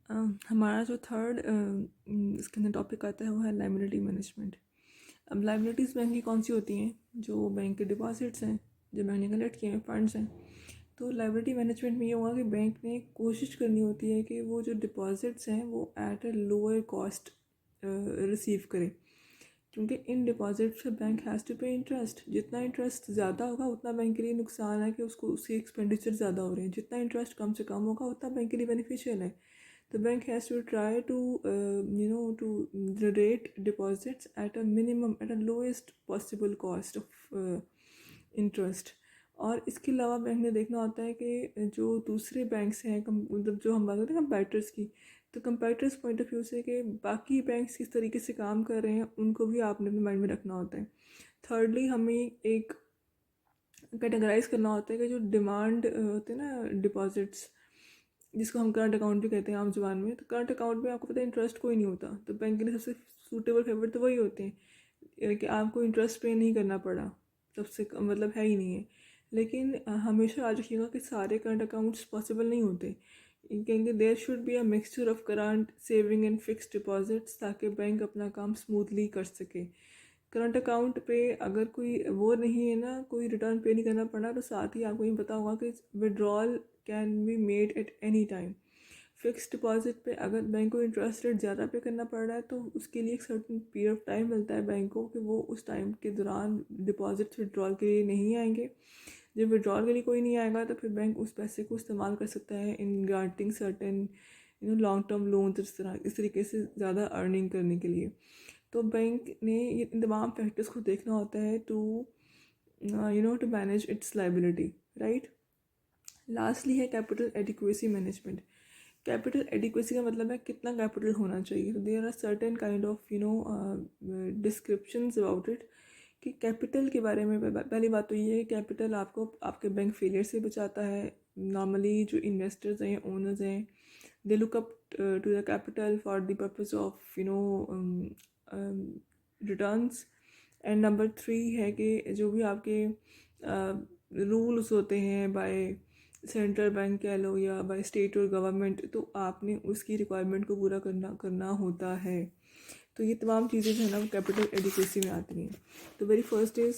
हमारा जो थर्ड इसके अंदर टॉपिक आता है वो है लायबिलिटी मैनेजमेंट। अब लायबिलिटीज़ बैंक की कौन सी होती हैं? जो बैंक के डिपॉजिट्स हैं, जो बैंक ने कलेक्ट किए हैं फंड्स हैं। तो लायबिलिटी मैनेजमेंट में ये होगा कि बैंक ने कोशिश करनी होती है कि वो जो डिपॉजिट्स हैं वो at a lower cost receive करे, क्योंकि इन डिपॉजिट से बैंक हैज़ टू पे इंटरेस्ट। जितना इंटरेस्ट ज़्यादा होगा उतना बैंक के लिए नुकसान है कि उसको उसकी एक्सपेंडिचर ज़्यादा हो रहे हैं, जितना इंटरेस्ट कम से कम होगा उतना बैंक के लिए बेनिफिशियल है। The bank has to try to to generate deposits at a minimum, at a lowest possible cost of interest। और इसके अलावा बैंक ने देखना होता है कि जो दूसरे बैंक्स हैं, मतलब जो हम बात करते हैं कंपेटर्स की, तो कंपेटर्स पॉइंट ऑफ व्यू से कि बाकी बैंक्स किस तरीके से काम कर रहे हैं उनको भी आपने अपने माइंड में रखना होता है। थर्डली हमें एक कैटेगराइज करना होता है कि जो डिमांड होते हैं ना डिपॉजिट्स, जिसको हम करंट अकाउंट भी कहते हैं आम जुबान में, तो करंट अकाउंट में आपको पता है इंटरेस्ट कोई नहीं होता, तो बैंक के लिए सबसे सूटेबल फेवरेट तो वही होते हैं कि आपको इंटरेस्ट पे नहीं करना पड़ा, सबसे मतलब है ही नहीं है। लेकिन हमेशा याद रखिएगा कि सारे करंट अकाउंट्स पॉसिबल नहीं होते, कहेंगे there should be a mixture of current, saving and fixed deposits, ताकि बैंक अपना काम स्मूथली कर सके। करंट अकाउंट पे अगर कोई वो नहीं है ना, कोई रिटर्न पे नहीं करना पड़ा, तो साथ ही आपको ये पता होगा कि withdrawal can be made at any time. Fix deposit पे अगर बैंक को इंटरेस्ट रेट ज़्यादा पे करना पड़ रहा है तो उसके लिए एक सर्टन पीरियड ऑफ टाइम मिलता है बैंक को कि वो उस टाइम के दौरान डिपॉजिट विड्रॉल के लिए नहीं आएंगे। जब विड्रॉल के लिए कोई नहीं आएगा तो फिर बैंक उस पैसे को इस्तेमाल कर सकता है in granting certain long term loans, इस तरीके से ज़्यादा अर्निंग करने के लिए। तो बैंक ने ये इन तमाम फैक्टर्स को देखना होता है to to manage its liability, right. Lastly है capital adequacy management. Capital adequacy का मतलब है कितना कैपिटल होना चाहिए। तो there are certain kind of descriptions about it, कि कैपिटल के बारे में पहली बात तो ये है कैपिटल आपको आपके बैंक फेलियर से बचाता है। नॉर्मली जो इन्वेस्टर्स हैं, ओनर्स हैं, they look up to the capital for the purpose of returns. And number 3 है कि जो भी आपके रूल्स होते हैं बाय सेंट्रल बैंक कह लो या बाय स्टेट और गवर्नमेंट, तो आपने उसकी रिक्वायरमेंट को पूरा करना होता है। तो ये तमाम चीज़ें जो है ना वो कैपिटल एडिक्वेसी में आती हैं। तो very first is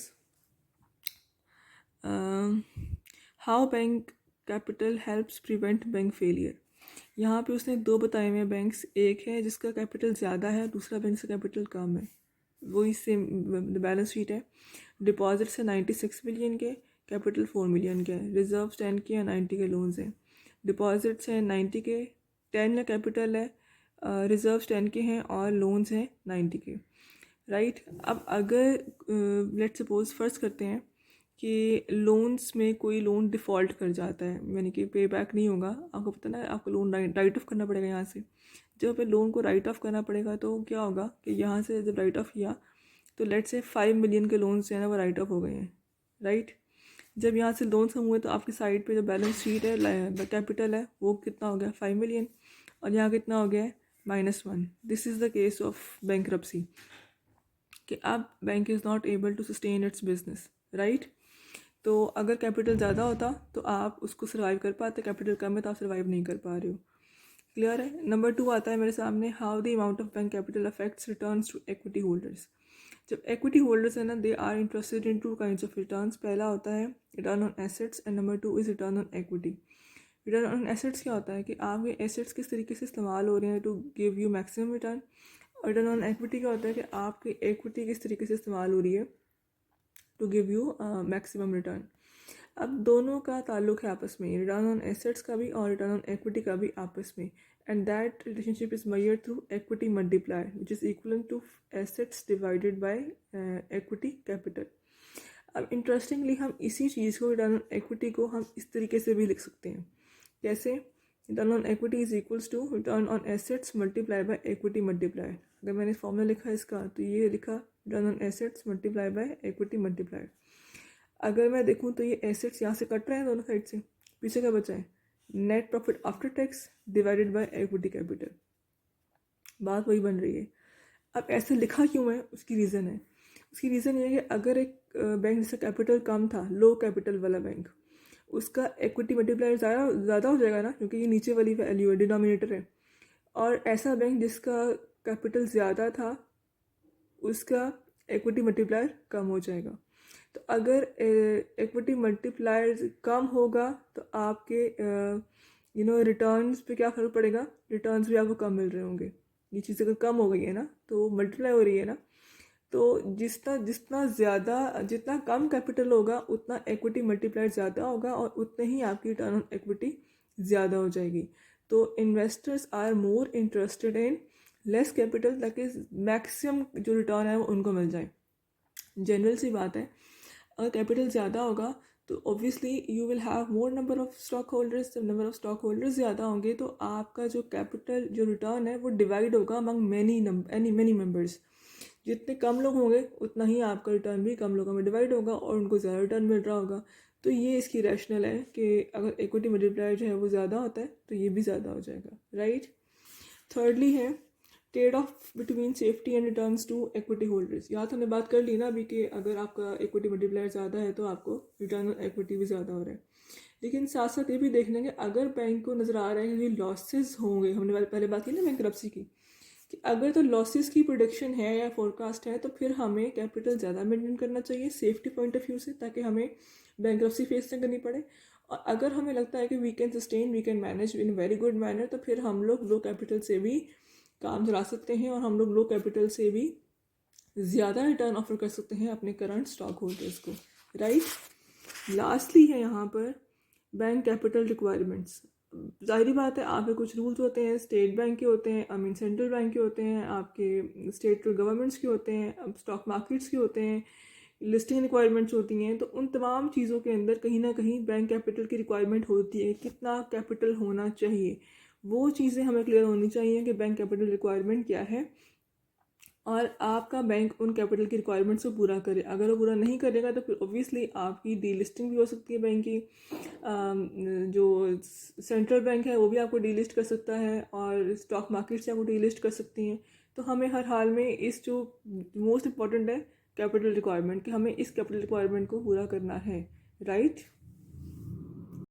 how bank capital helps prevent bank failure. यहाँ पे उसने दो बताए हुए हैं बैंक्स, एक है जिसका कैपिटल ज़्यादा है, दूसरा बैंक का कैपिटल कम है। वही सेम बैलेंस शीट है। डिपॉजिट्स है 96 मिलियन के, कैपिटल 4 मिलियन के है, रिजर्व 10 के या 90 के लोन्स हैं। डिपॉजिट्स हैं 90 के, 10 का कैपिटल है, रिजर्व 10 के हैं और लोन्स हैं 90 के, राइट। अब अगर लेट सपोज फर्ज करते हैं कि लोन्स में कोई लोन डिफ़ॉल्ट कर जाता है, यानी कि पे बैक नहीं होगा, आपको पता ना आपको लोन राइट ऑफ करना पड़ेगा यहाँ से। जब पे लोन को राइट ऑफ करना पड़ेगा तो क्या होगा कि यहाँ से जब राइट ऑफ किया तो लेट से 5 मिलियन के लोन्स जो है ना वो राइट ऑफ हो गए हैं, राइट। जब यहाँ से लोन्स कम हुए तो आपकी साइड पे जो बैलेंस शीट है, कैपिटल है, वो कितना हो गया 5 मिलियन, और यहाँ कितना हो गया है -1। This is the case of bankruptcy, कि अब bank is not able to sustain its business, right. तो अगर कैपिटल ज़्यादा होता तो आप उसको सर्वाइव कर पाते, कैपिटल कम है तो आप सर्वाइव नहीं कर पा रहे हो। क्लियर है। नंबर 2 आता है मेरे सामने, how the amount of bank capital affects returns to equity holders. जब इक्विटी होल्डर्स है ना, they are interested in 2 kinds of returns. पहला होता है return on assets and number 2 is return on equity. Return on assets क्या होता है कि आपके एसेट्स किस तरीके से इस्तेमाल हो रहे हैं to give you maximum return, और रिटर्न ऑन इक्विटी क्या होता है कि आपकी इक्विटी किस तरीके से इस्तेमाल हो रही है to give you maximum return. अब दोनों का ताल्लुक है आपस में, रिटर्न ऑन एसेट्स का भी और रिटर्न ऑन इक्विटी का भी आपस में, and that relationship is measured through equity multiply which is equal to assets divided by equity capital. अब इंटरेस्टिंगली हम इसी चीज़ को, रिटर्न ऑन इक्विटी को हम इस तरीके से भी लिख सकते हैं। कैसे? Return on equity is equals to return on assets multiply by equity multiply. अगर मैंने फॉर्मूला लिखा इसका तो ये लिखा return on assets multiply by equity multiply. अगर मैं देखूँ तो ये एसेट्स यहाँ से कट रहे हैं दोनों साइड से, पीछे क्या बचा है net profit after tax divided by equity capital, बात वही बन रही है। अब ऐसे लिखा क्यों है, उसकी रीज़न है। उसकी रीज़न ये है कि अगर एक बैंक जिसका कैपिटल कम था, लो कैपिटल वाला बैंक, उसका इक्विटी मल्टीप्लायर ज़्यादा हो जाएगा ना, क्योंकि ये नीचे वाली वैल्यू है, डिनोमिनेटर है, और ऐसा बैंक जिसका कैपिटल ज़्यादा था उसका इक्विटी मल्टीप्लायर कम हो जाएगा। तो अगर इक्विटी मल्टीप्लायर कम होगा तो आपके रिटर्न्स पे क्या फ़र्क पड़ेगा, रिटर्न्स भी आपको कम मिल रहे होंगे। ये चीज़ अगर कम हो गई है ना तो मल्टीप्लाई हो रही है ना, तो जितना जितना ज़्यादा जितना कम कैपिटल होगा उतना इक्विटी मल्टीप्लायर ज़्यादा होगा और उतने ही आपकी रिटर्न ऑन इक्विटी ज़्यादा हो जाएगी। तो investors are more interested in less capital ताकि मैक्सिमम जो रिटर्न है वो उनको मिल जाए। जनरल सी बात है, अगर कैपिटल ज़्यादा होगा तो obviously you will have more number of stock holders. जब नंबर ऑफ स्टॉक होल्डर्स ज़्यादा होंगे तो आपका जो कैपिटल जो रिटर्न है वो डिवाइड होगा अमंग मैनी मेंबर्स। जितने कम लोग होंगे उतना ही आपका रिटर्न भी कम लोगों में डिवाइड होगा और उनको ज़्यादा रिटर्न मिल रहा होगा। तो ये इसकी रैशनल है कि अगर इक्विटी मल्टीप्लायर जो है वो ज़्यादा होता है तो ये भी ज़्यादा हो जाएगा, राइट। थर्डली है trade off between safety and returns to equity holders. यहाँ तो हमने बात कर ली ना अभी कि अगर आपका इक्विटी मल्टीप्लायर ज़्यादा है तो आपको रिटर्न ऑन इक्विटी भी ज़्यादा हो रहा है। लेकिन साथ साथ ये भी देख लेंगे अगर बैंक को नज़र आ रहा है कि लॉसेस होंगे, हमने पहले बात की ना बैंक्रप्सी की, कि अगर तो लॉसेस की प्रोडिक्शन है या फोरकास्ट है तो फिर हमें कैपिटल ज़्यादा मेंटेन करना चाहिए सेफ्टी पॉइंट ऑफ व्यू से, ताकि हमें बैंक्रप्सी फेस न करनी पड़े। और अगर हमें लगता है कि we can sustain we can manage in very good manner तो फिर हम लोग लो कैपिटल से भी काम चला सकते हैं और हम लोग लो कैपिटल से भी ज़्यादा रिटर्न ऑफर कर सकते हैं अपने करंट स्टॉक होल्डर्स को, राइट। लास्टली है यहाँ पर बैंक कैपिटल रिक्वायरमेंट्स। ज़ाहिरी बात है आपके कुछ रूल्स होते हैं, स्टेट बैंक के होते हैं, सेंट्रल बैंक के होते हैं, आपके स्टेट गवर्नमेंट्स के होते हैं, अब स्टॉक मार्केट्स के होते हैं, लिस्टिंग रिक्वायरमेंट्स होती हैं। तो उन तमाम चीज़ों के अंदर कहीं ना कहीं बैंक कैपिटल की रिक्वायरमेंट होती है। कितना कैपिटल होना चाहिए वो चीज़ें हमें क्लियर होनी चाहिए कि बैंक कैपिटल रिक्वायरमेंट क्या है और आपका बैंक उन कैपिटल की रिक्वायरमेंट्स को पूरा करे। अगर वो पूरा नहीं करेगा तो फिर ऑब्वियसली आपकी डीलिस्टिंग भी हो सकती है बैंक की। जो सेंट्रल बैंक है वो भी आपको डीलिस्ट कर सकता है और स्टॉक मार्केट से आपको डीलिस्ट कर सकती हैं। तो हमें हर हाल में इस जो मोस्ट इम्पॉर्टेंट है कैपिटल रिक्वायरमेंट कि हमें इस कैपिटल रिक्वायरमेंट को पूरा करना है, राइट।